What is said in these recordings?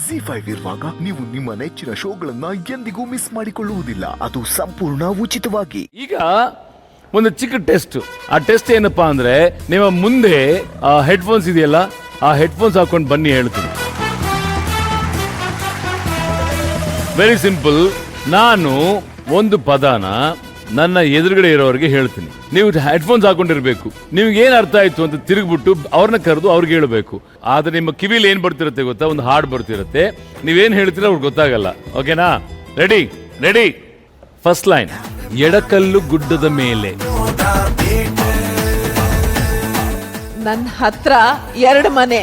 ZEE5 ಇರುವಾಗ ನೀವು ನಿಮ್ಮ ನೆಚ್ಚಿನ ಶೋಗಳನ್ನ ಎಂದಿಗೂ ಮಿಸ್ ಮಾಡಿಕೊಳ್ಳುವುದಿಲ್ಲ. ಅದು ಸಂಪೂರ್ಣ ಉಚಿತವಾಗಿ. ಈಗ ಒಂದು ಚಿಕ್ಕ ಟೆಸ್ಟ್. ಆ ಟೆಸ್ಟ್ ಏನಪ್ಪಾ ಅಂದ್ರೆ, ನಿಮ್ಮ ಮುಂದೆ ಆ ಹೆಡ್ಫೋನ್ಸ್ ಇದೆಯಲ್ಲ, ಆ ಹೆಡ್ಫೋನ್ಸ್ ಹಾಕೊಂಡು ಬನ್ನಿ ಹೇಳ್ತೀನಿ. Very simple. ನಾನು ಒಂದು ಪದನ ನನ್ನ ಎದುರುಗಡೆ ಇರೋರಿಗೆ ಹೇಳ್ತೀನಿ. ನೀವು ಹೆಡ್ಫೋನ್ಸ್ ಹಾಕೊಂಡಿರ್ಬೇಕು. ನಿಮ್ಗೆ ಏನ್ ಅರ್ಥ ಆಯ್ತು ಅಂತ ತಿರುಗ್ಬಿಟ್ಟು ಅವ್ರನ್ನ ಕರೆದು ಅವ್ರಿಗೆ ಹೇಳ್ಬೇಕು. ಆದ್ರೆ ನಿಮ್ಮ ಕಿವಿಲಿ ಏನ್ ಬರ್ತಿರುತ್ತೆ ಗೊತ್ತಾ? ಒಂದು ಹಾಡ್ ಬರ್ತಿರುತ್ತೆ. ನೀವೇನ್ ಹೇಳ್ತೀರ ಅವ್ರಿಗೆ ಗೊತ್ತಾಗಲ್ಲ. ಓಕೆನಾ? Ready ready. First line. Edakallu ಗುಡ್ಡದ ಮೇಲೆ. ನನ್ನ ಹತ್ರ 2 ಮನೆ.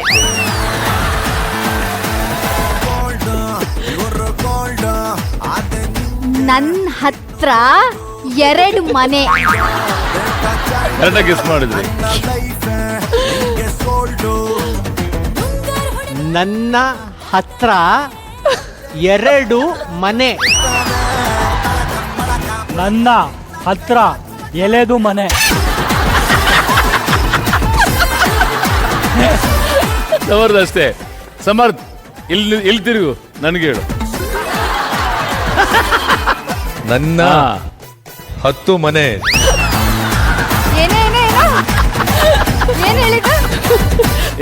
ನನ್ನ ಹತ್ರ 2 ಮನೆ. ಗೆಸ್ ಮಾಡಿದ್ರಿ. ನನ್ನ ಹತ್ರ 2 ಮನೆ. ನನ್ನ ಹತ್ರ ಎಲೆದು ಮನೆ. ಸಮರ್ಥ್ ಸಮರ್ಥ್, ಇಲ್ಲಿ ತಿರುಗು, ನನಗೆ ಹೇಳು. ನನ್ನ 10 ಮನೆ.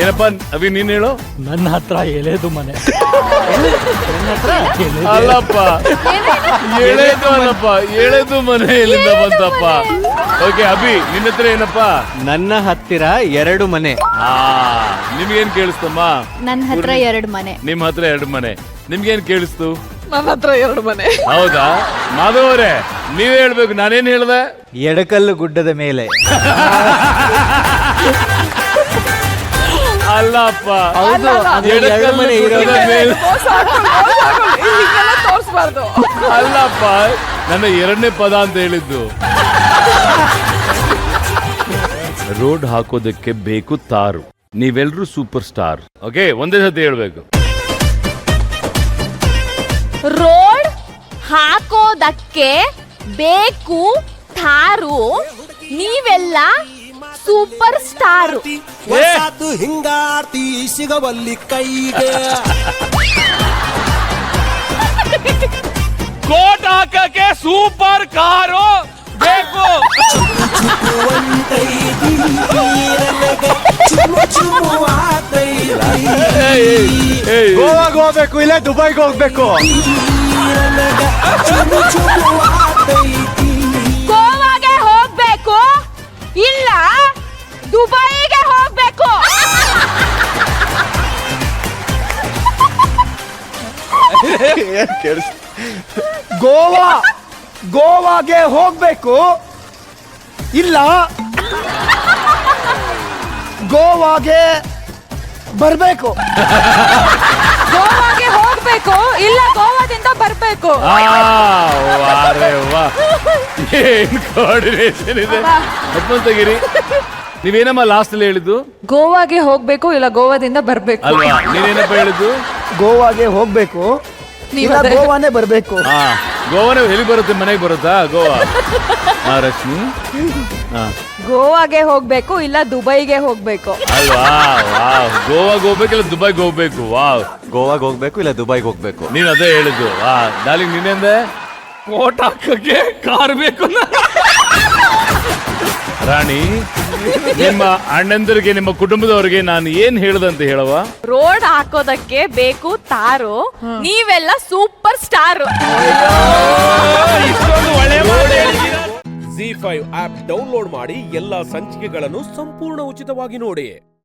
ಏನಪ್ಪ ಅಭಿ, ನೀನ್ ಹೇಳು. ನನ್ನ ಹತ್ರ ಎಲೆದು ಮನೆ. ಅಲ್ಲಪ್ಪ, ಎಳೆದು ಅಲ್ಲಪ್ಪ, ಎಳೆದು ಮನೆ ಎಲ್ಲಿಂದ ಬಂತಪ್ಪ? ಓಕೆ ಅಭಿ, ನಿನ್ನ ಹತ್ರ ಏನಪ್ಪ? ನನ್ನ ಹತ್ತಿರ 2 ಮನೆ. ನಿಮ್ಗೇನ್ ಕೇಳಿಸ್ತಮ್ಮ? ನನ್ನ ಹತ್ರ 2 ಮನೆ. ನಿಮ್ ಹತ್ರ 2 ಮನೆ. ನಿಮ್ಗೇನ್ ಕೇಳಿಸ್ತು? ನನ್ನ ಹತ್ರ 2 ಮನೆ. ಹೌದಾ? ಮಾಧವ್ ಅವರೇ, ನೀವೇ ಹೇಳ್ಬೇಕು. ನಾನೇನ್ ಹೇಳ್ದೆ? ಎಡಕಲ್ಲು ಗುಡ್ಡದ ಮೇಲೆ. ಅಲ್ಲಪ್ಪ, ಎರಡು ಮನೆ ಇರೋದ ಮೇಲೆ. ತೋರಿಸಬಾರ್ದು. ಅಲ್ಲಪ್ಪ, ನನ್ನ 2ನೇ ಪದ ಅಂತ ಹೇಳಿದ್ದು. ರೋಡ್ ಹಾಕೋದಕ್ಕೆ ಬೇಕು ತಾರು. ನೀವೆಲ್ರೂ ಸೂಪರ್ ಸ್ಟಾರ್. ಓಕೆ, ಒಂದೇ ಸತಿ ಹೇಳ್ಬೇಕು. ರೋಡ್ ಹಾಕೋದಕ್ಕೆ ಬೇಕು ತಾರು. ನೀವೆಲ್ಲ ಸೂಪರ್ ಸ್ಟಾರ್. ಹೊಸತು ಹಿಂಗಾರ್ತಿ ಸಿಗವಲ್ಲಿ ಕೈಗೆ. ಕೋಟ್ ಹಾಕಕ್ಕೆ ಸೂಪರ್ ಕಾರು ಬೇಕು. ಗೋವಾಗೆ ಹೋಗ್ಬೇಕು, ಇಲ್ಲ ದುಬೈಗೆ ಹೋಗ್ಬೇಕು. ಗೋವಾಗೆ ಹೋಗ್ಬೇಕು, ಇಲ್ಲ ದುಬೈಗೆ ಹೋಗ್ಬೇಕು. ಗೋವಾಗೆ ಹೋಗ್ಬೇಕು, ಇಲ್ಲ ಗೋವಾಗೆ ಬರ್ಬೇಕು. ಗೋವಾಗೆ ಹೋಗ್ಬೇಕು, ಇಲ್ಲ ಗೋವಾದಿಂದ ಬರ್ಬೇಕು. ಏನ್ ಕೋಆರ್ಡಿನೇಷನ್ ಇದೆ. ಹೆಡ್ಫೋನ್ ತೆಗೀರಿ. ನೀವೇನಮ್ಮ ಲಾಸ್ಟ್ ಅಲ್ಲಿ ಹೇಳಿದ್ದು? ಗೋವಾಗೆ ಹೋಗ್ಬೇಕು, ಇಲ್ಲ ಗೋವಾದಿಂದ ಬರ್ಬೇಕು. ಅಲ್ವಾ? ನೀನೇನಪ್ಪ ಹೇಳಿದ್ದು? ಗೋವಾಗೆ ಹೋಗ್ಬೇಕು, ಇಲ್ಲ ಗೋವಾನೇ ಬರ್ಬೇಕು. ಗೋವಾನೇ ಎಲ್ಲಿ ಬರುತ್ತೆ? ಮನೆಗೆ ಬರುತ್ತಾ ಗೋವಾ? ರಶ್ಮಿ, ಗೋವಾಗೆ ಹೋಗ್ಬೇಕು, ಇಲ್ಲ ದುಬೈಗೆ ಹೋಗ್ಬೇಕು. ಅಲ್ವಾ? ಗೋವಾಗೆ ಹೋಗ್ಬೇಕು, ಇಲ್ಲ ದುಬೈಗೆ ಹೋಗ್ಬೇಕು. ವಾವ್. ಗೋವಾಗೆ ಹೋಗ್ಬೇಕು, ಇಲ್ಲ ದುಬೈಗೆ ಹೋಗ್ಬೇಕು. ನೀನ್ ಅದೇ ಹೇಳಿದ್ದು. ಡಾರ್ಲಿಂಗ್, ನೀನೆಂದೆ? ಕೋಟ್ ಹಾಕಕ್ಕೆ ಕಾರ್ ಬೇಕು. ರಾಣಿ, ನಿಮ್ಮ ಅಣ್ಣಂದರಿಗೆ, ನಿಮ್ಮ ಕುಟುಂಬದವರಿಗೆ ನಾನು ಏನ್ ಹೇಳ್ದಂತ ಹೇಳವ? ರೋಡ್ ಹಾಕೋದಕ್ಕೆ ಬೇಕು ತಾರು. ನೀವೆಲ್ಲ super star. ZEE5 app download ಮಾಡಿ ಎಲ್ಲಾ ಸಂಚಿಕೆಗಳನ್ನು ಸಂಪೂರ್ಣ ಉಚಿತವಾಗಿ ನೋಡಿ.